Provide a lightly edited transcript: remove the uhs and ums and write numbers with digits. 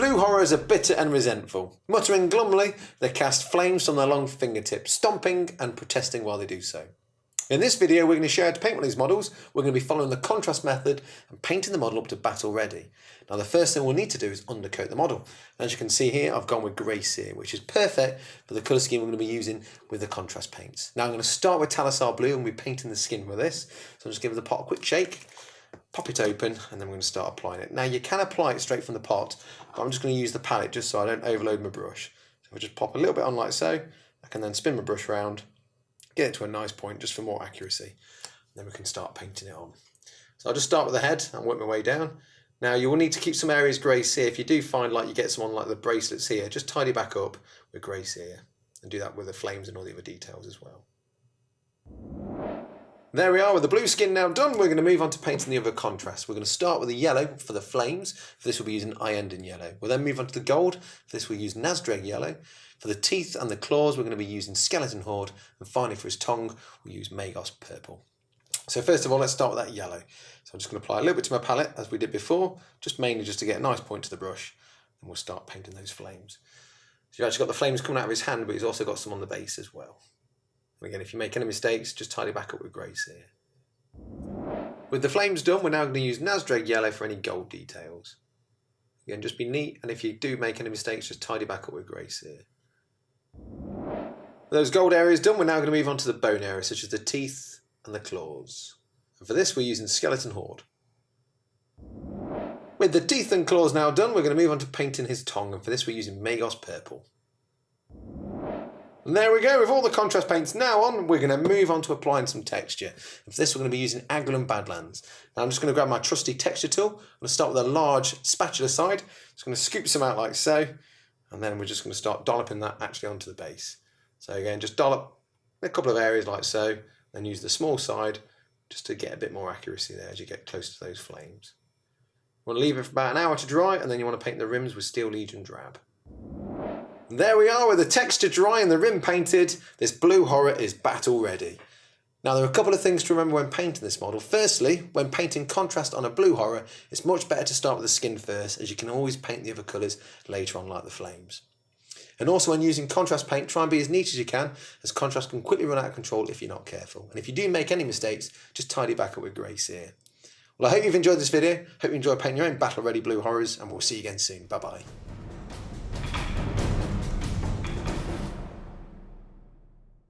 blue horrors are bitter and resentful. Muttering glumly, they cast flames from their long fingertips, stomping and protesting while they do so. In this video, we're going to show how to paint one of these models. We're going to be following the contrast method and painting the model up to battle ready. Now, the first thing we'll need to do is undercoat the model. As you can see here, I've gone with grey sear, which is perfect for the colour scheme we're going to be using with the contrast paints. Now, I'm going to start with Talissar blue and we'll be painting the skin with this. So I'm just giving the pot a quick shake, pop it open, and then we're going to start applying it. Now, you can apply it straight from the pot, but I'm just going to use the palette just so I don't overload my brush. So I'll just pop a little bit on like so. I can then spin my brush around, get it to a nice point just for more accuracy. Then we can start painting it on. So I'll just start with the head and work my way down. Now you will need to keep some areas grey sear. If you do find like you get some on like the bracelets here, just tidy back up with grey sear and do that with the flames and all the other details as well. There we are with the blue skin now done. We're going to move on to painting the other contrasts. We're going to start with the yellow for the flames. For this we'll be using Iyanden yellow. We'll then move on to the gold. For this we'll use Nazdreg yellow. For the teeth and the claws we're going to be using Skeleton Horde. And finally for his tongue we'll use Magos purple. So first of all, let's start with that yellow. So I'm just going to apply a little bit to my palette as we did before, just mainly just to get a nice point to the brush, and we'll start painting those flames. So you've actually got the flames coming out of his hand, but he's also got some on the base as well. And again, if you make any mistakes, just tidy back up with grey sear. With the flames done, we're now going to use Nazdreg yellow for any gold details. Again, just be neat, and if you do make any mistakes, just tidy back up with grey sear. With those gold areas done, we're now going to move on to the bone areas, such as the teeth and the claws. And for this we're using Skeleton Horde. With the teeth and claws now done, we're going to move on to painting his tongue, and for this we're using Magos purple. And there we go, with all the contrast paints now on, we're going to move on to applying some texture. And for this we're going to be using Aglan Badlands. Now I'm just going to grab my trusty texture tool. I'm going to start with a large spatula side. Just going to scoop some out like so, and then we're just going to start dolloping that actually onto the base. So again, just dollop a couple of areas like so, then use the small side just to get a bit more accuracy there as you get close to those flames. You want to leave it for about an hour to dry, and then you want to paint the rims with Steel Legion Drab. And there we are with the texture dry and the rim painted. This blue horror is battle ready. Now there are a couple of things to remember when painting this model. Firstly, when painting contrast on a blue horror, it's much better to start with the skin first, as you can always paint the other colours later on like the flames. And also when using contrast paint, try and be as neat as you can, as contrast can quickly run out of control if you're not careful. And if you do make any mistakes, just tidy back up with grey sear. Well, I hope you've enjoyed this video. Hope you enjoy painting your own battle ready blue horrors, and we'll see you again soon. Bye bye.